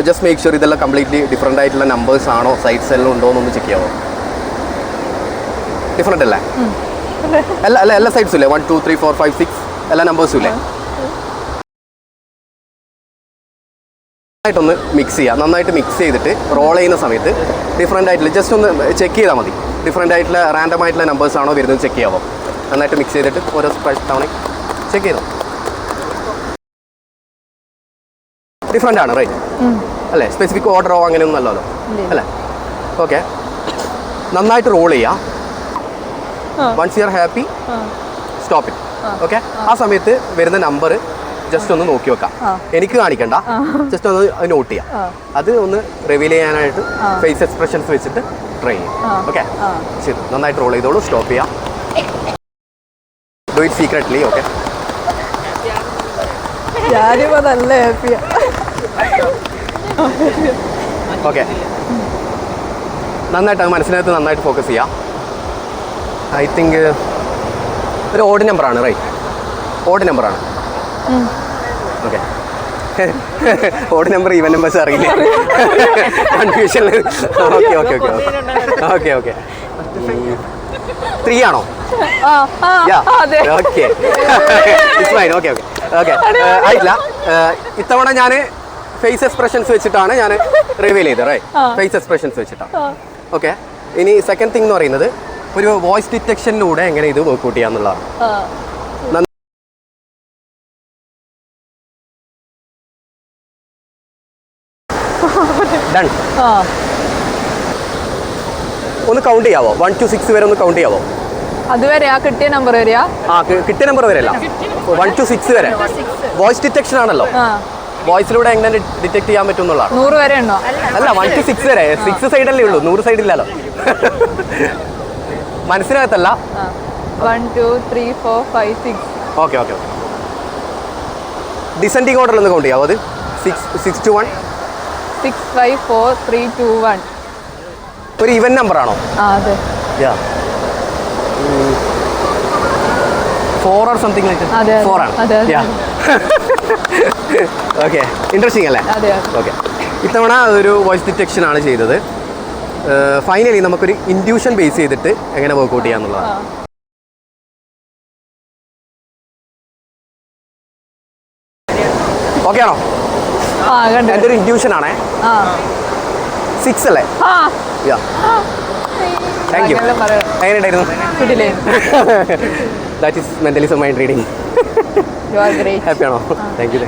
Just make sure ഇതെല്ലാം completely different ആയിട്ടുള്ള numbers ആണോ സൈഡ്സ് എല്ലാം ഉണ്ടോ എന്നൊന്ന് ചെക്ക് ചെയ്യാമോ? ഡിഫറെൻ്റ് അല്ലേ? എല്ലാ സൈഡ്സും ഇല്ലേ? 1 2 3 4 5 6 എല്ലാ നമ്പേഴ്സും ഇല്ലേ? നന്നായിട്ടൊന്ന് മിക്സ് ചെയ്യുക. നന്നായിട്ട് മിക്സ് ചെയ്തിട്ട് റോൾ ചെയ്യുന്ന സമയത്ത് ഡിഫറെൻ്റ് ആയിട്ടുള്ള ജസ്റ്റ് ഒന്ന് ചെക്ക് ചെയ്താൽ മതി. ഡിഫറെൻ്റ് ആയിട്ടുള്ള റാൻഡം ആയിട്ടുള്ള നമ്പേഴ്സ് ആണോ വരുന്നത് ചെക്ക് ചെയ്യാമോ? നന്നായിട്ട് മിക്സ് ചെയ്തിട്ട് ഓരോ തവണ ചെക്ക് ചെയ്തോ. ഡിഫറെൻ്റ് ആണ് റൈറ്റ് അല്ലേ? സ്പെസിഫിക് ഓർഡറോ അങ്ങനെയൊന്നും അല്ലല്ലോ അല്ലേ? ഓക്കെ, നന്നായിട്ട് റോൾ ചെയ്യുക. Once you are happy stop it. Okay, ആ സമയത്ത് വരുന്ന നമ്പർ ജസ്റ്റ് ഒന്ന് നോക്കി വെക്കാം. എനിക്ക് കാണിക്കണ്ട, ജസ്റ്റ് ഒന്ന് അത് നോട്ട് ചെയ്യാം. അത് ഒന്ന് റിവീൽ ചെയ്യാനായിട്ട് ഫേസ് എക്സ്പ്രഷൻസ് വെച്ചിട്ട് ട്രൈ ചെയ്യും. ഓക്കെ, ശരി, നന്നായിട്ട് റോൾ ചെയ്തോളൂ. സ്റ്റോപ്പ് ചെയ്യാം. Do it secretly. ഓക്കെ, നല്ല ഹാപ്പിയാ. ഓക്കെ, നന്നായിട്ട് മനസ്സിനകത്ത് നന്നായിട്ട് ഫോക്കസ് ചെയ്യാം. ഐ തിങ്ക് ഒരു ഓഡ് നമ്പറാണ് റൈറ്റ്? ഓഡ് നമ്പറാണ്. Okay, odd number even numbers അറിയില്ല. Confusion. Okay okay okay okay okay 3 ആണോ? Okay, it's fine. Okay okay okay ആയിട്ടില്ല. ഇത്തവണ ഞാൻ ഫേസ് എക്സ്പ്രഷൻസ് വെച്ചിട്ടാണ് ഞാൻ റിവീൽ ചെയ്തത് റൈറ്റ്? ഫേസ് എക്സ്പ്രഷൻസ് വെച്ചിട്ടാണ്. ഓക്കെ, ഇനി സെക്കൻഡ് തിങ് എന്ന് പറയുന്നത് ഒരു വോയിസ് ഡിറ്റക്ഷനിലൂടെ എങ്ങനെ ഇത് വർക്ക്ഔട്ട് ചെയ്യാന്നുള്ളതാണ്. ഡൺ. ഒന്ന് കൗണ്ട് ചെയ്യാവോ? 1 to 6 വരെ ഒന്ന് കൗണ്ട് ചെയ്യാവോ? അതുവരെ ആ കിട്ടിയ നമ്പർ വരെയാ? കിട്ടിയ നമ്പർ വരെ അല്ല, 1 to 6 വരെ. വോയിസ് ഡിറ്റക്ഷൻ ആണല്ലോ, വോയിസിലൂടെ എങ്ങനെ ഡിറ്റക്ട് ചെയ്യാൻ പറ്റും എന്നുള്ളതാണ്. 100 വരെ ഉണ്ടോ? അല്ല, 1 to 6 വരെ. 6 സൈഡല്ലേ ഉള്ളൂ, 100 സൈഡില്ലല്ലോ. മനസ്സിനകത്തല്ല. 1 2 3 4 5 6. ഓക്കെ ഓക്കെ, ഡിസെൻഡിങ് ഓർഡറിൽ ഒന്ന് കൗണ്ട് ചെയ്യാവോ? അത് 6 to 1 6 5 4 3 2 1. ഒരു ഈവൻ നമ്പർ ആണോ? അതെ. 4 or something like that. 4 ആണ്. ഓക്കെ, ഇൻട്രസ്റ്റിംഗ് അല്ലേ? ഓക്കെ, ഇത്തവണ ഒരു വോയിസ് ഡിറ്റക്ഷൻ ആണ് ചെയ്തത്. ഫൈനലി നമുക്കൊരു ഇൻഡ്യൂഷൻ ബേസ് ചെയ്തിട്ട് എങ്ങനെ വർക്ക്ഔട്ട് ചെയ്യാന്നുള്ളതാണ്. ഓക്കെ ആണോ? എൻ്റെ ഒരു ഇൻഡ്യൂഷൻ ആണേ. 6 അല്ലേ? Thank you. എങ്ങനെയുണ്ടായിരുന്നു? That is mentalism mind reading. Happy ആണോ? Thank U.